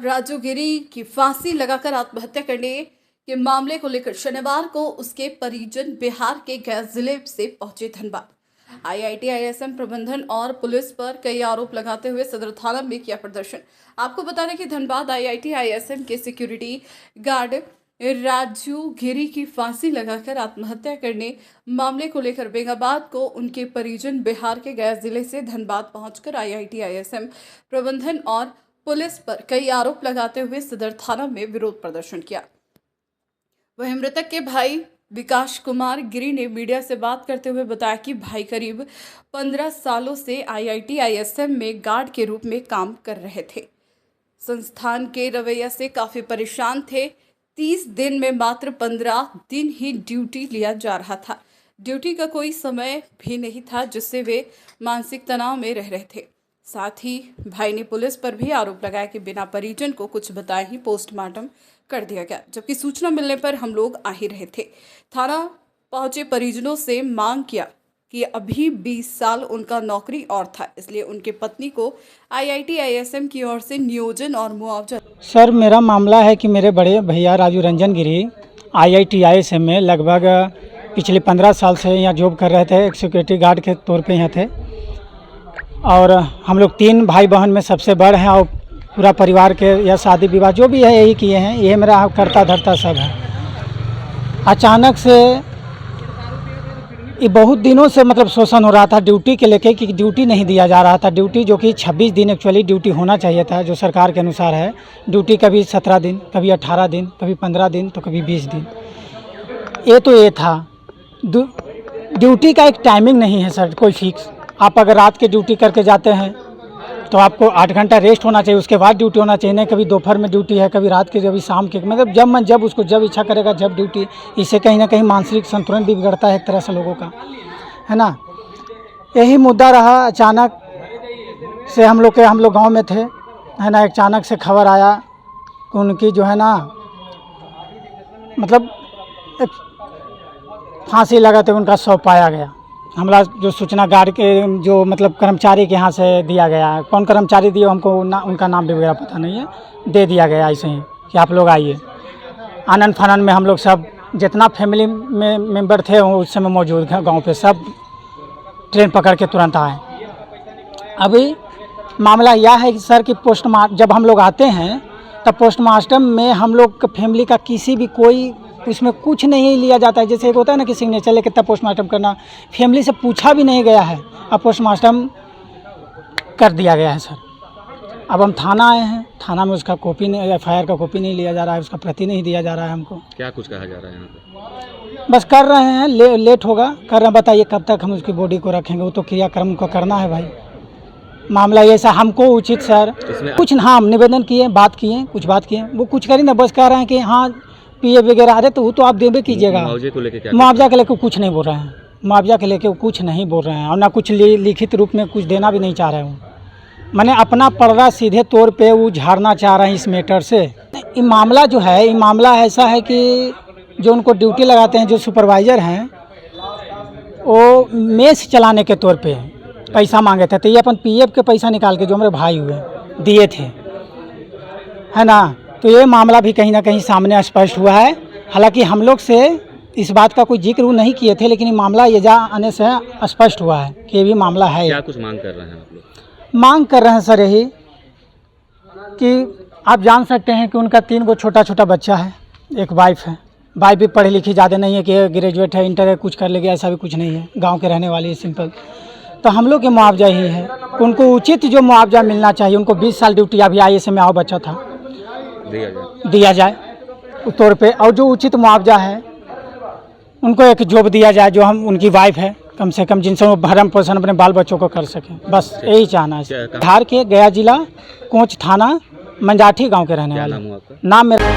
राजू गिरी की फांसी लगाकर आत्महत्या करने के मामले को लेकर शनिवार को उसके परिजन बिहार के गया जिले से पहुंचे धनबाद। आईआईटी आईएसएम प्रबंधन और पुलिस पर कई आरोप लगाते हुए सदर थाना में किया प्रदर्शन। आपको बता दें कि धनबाद आईआईटी आईएसएम के सिक्योरिटी गार्ड राजू गिरी की फांसी लगाकर आत्महत्या करने मामले को लेकर बेंगाबाद को उनके परिजन बिहार के गया जिले से धनबाद पहुंचकर आईआईटी आईएसएम प्रबंधन और पुलिस पर कई आरोप लगाते हुए सदर थाना में विरोध प्रदर्शन किया। वहीं मृतक के भाई विकास कुमार गिरी ने मीडिया से बात करते हुए बताया कि भाई करीब 15 सालों से आईआईटी आईएसएम में गार्ड के रूप में काम कर रहे थे। संस्थान के रवैया से काफी परेशान थे। 30 दिन में मात्र 15 दिन ही ड्यूटी लिया जा रहा था। ड्यूटी का कोई समय भी नहीं था जिससे वे मानसिक तनाव में रह रहे थे। साथ ही भाई ने पुलिस पर भी आरोप लगाया कि बिना परिजन को कुछ बताए ही पोस्टमार्टम कर दिया गया, जबकि सूचना मिलने पर हम लोग आ ही रहे थे। थाना पहुंचे परिजनों से मांग किया कि अभी 20 साल उनका नौकरी और था, इसलिए उनके पत्नी को आईआईटी आईएसएम की ओर से नियोजन और मुआवजा। सर, मेरा मामला है कि मेरे बड़े भैया राजू रंजन गिरी आईआईटी आईएसएम में लगभग पिछले 15 साल से यहाँ जॉब कर रहे थे। एक सिक्योरिटी गार्ड के तौर पे यहाँ थे और हम लोग 3 भाई बहन में सबसे बड़े हैं और पूरा परिवार के या शादी विवाह जो भी है यही किए हैं। ये मेरा करता धरता सब है। अचानक से ये बहुत दिनों से मतलब शोषण हो रहा था ड्यूटी के लेके कि ड्यूटी नहीं दिया जा रहा था। ड्यूटी जो कि 26 दिन एक्चुअली ड्यूटी होना चाहिए था जो सरकार के अनुसार है। ड्यूटी कभी 17 दिन, कभी 18 दिन, कभी 15 दिन, तो कभी 20 दिन। ये था ड्यूटी का एक टाइमिंग नहीं है सर, कोई फिक्स। आप अगर रात के ड्यूटी करके जाते हैं तो आपको 8 घंटा रेस्ट होना चाहिए, उसके बाद ड्यूटी होना चाहिए। नहीं कभी दोपहर में ड्यूटी है, कभी रात के, कभी शाम के, मतलब जब उसको जब इच्छा करेगा जब ड्यूटी। इससे कहीं ना कहीं मानसिक संतुलन भी बिगड़ता है एक तरह से लोगों का, है ना। यही मुद्दा रहा। अचानक से हम लोग गांव में थे, है ना। अचानक से खबर आया कि उनकी जो है ना मतलब एक फांसी लगाते उनका शव पाया गया। हमला जो सूचना गार्ड के जो मतलब कर्मचारी के यहाँ से दिया गया। कौन कर्मचारी दिया हमको उनका नाम भी वगैरह पता नहीं है। दे दिया गया ऐसे ही कि आप लोग आइए। आनंद फानन में हम लोग सब जितना फैमिली में मेंबर थे उस समय मौजूद हैं गांव पे, सब ट्रेन पकड़ के तुरंत आए। अभी मामला यह है कि सर कि पोस्टमार्टम जब हम लोग आते हैं तब पोस्टमार्टम में हम लोग के फैमिली का किसी भी कोई उसमें कुछ नहीं लिया जाता है। जैसे एक होता है ना कि सिग्नेचर लेके तब पोस्टमार्टम करना, फैमिली से पूछा भी नहीं गया है। अब पोस्टमार्टम कर दिया गया है सर। अब हम थाना आए हैं, थाना में उसका कॉपी नहीं, एफआईआर का कॉपी नहीं लिया जा रहा है, उसका प्रति नहीं दिया जा रहा है हमको। क्या कुछ कहा जा रहा है यहाँ पे? बस कर रहे हैं, लेट होगा, कर रहे हैं। बताइए कब तक हम उसकी बॉडी को रखेंगे? वो तो क्रियाक्रम को करना है भाई। मामला ऐसा हमको उचित सर कुछ हाँ निवेदन किए, बात किए, कुछ बात किए, वो कुछ करें ना, बस कह रहे हैं कि हाँ पीए वगैरह आ रहे तो वो तो आप देवे कीजिएगा। मुआवजे को लेके क्या? मुआवजा के लेके कुछ नहीं बोल रहे हैं। मुआवजा के लेके कुछ नहीं बोल रहे हैं और ना कुछ लिखित रूप में कुछ देना भी नहीं चाह रहे हैं। मैंने अपना पर्दा सीधे तौर पे वो झाड़ना चाह रहे हैं इस मैटर से। ये मामला जो है, ये मामला ऐसा है कि जो उनको ड्यूटी लगाते हैं, जो सुपरवाइज़र हैं, वो मेस चलाने के तौर पे पैसा मांगे थे। तो ये अपन पीएफ के पैसा निकाल के जो हमारे भाई हुए दिए थे, है ना। तो ये मामला भी कहीं ना कहीं सामने स्पष्ट हुआ है। हालांकि हम लोग से इस बात का कोई जिक्र वो नहीं किए थे, लेकिन ये मामला ये जा आने से स्पष्ट हुआ है कि ये भी मामला है। क्या कुछ मांग कर रहे हैं आप लोग? मांग कर रहे हैं सर यही कि आप जान सकते हैं कि उनका 3 गो छोटा छोटा बच्चा है, एक वाइफ है। वाइफ भी पढ़ी लिखी ज़्यादा नहीं है कि ग्रेजुएट है, इंटर है, कुछ कर लेगी, ऐसा भी कुछ नहीं है। गाँव के रहने वाली है, सिंपल। तो हम लोग के मुआवजा ही है, उनको उचित जो मुआवजा मिलना चाहिए। उनको 20 साल ड्यूटी अभी आईएएस में आओ बच्चा था, दिया जाए उस तौर पे। और जो उचित मुआवजा है उनको एक जॉब दिया जाए जो हम उनकी वाइफ है कम से कम, जिनसे वो भरण पोषण अपने बाल बच्चों को कर सकें। बस यही चाहना है। बिहार के गया जिला कोंच थाना मंजाठी गांव के रहने वाले। नाम नाम मेरा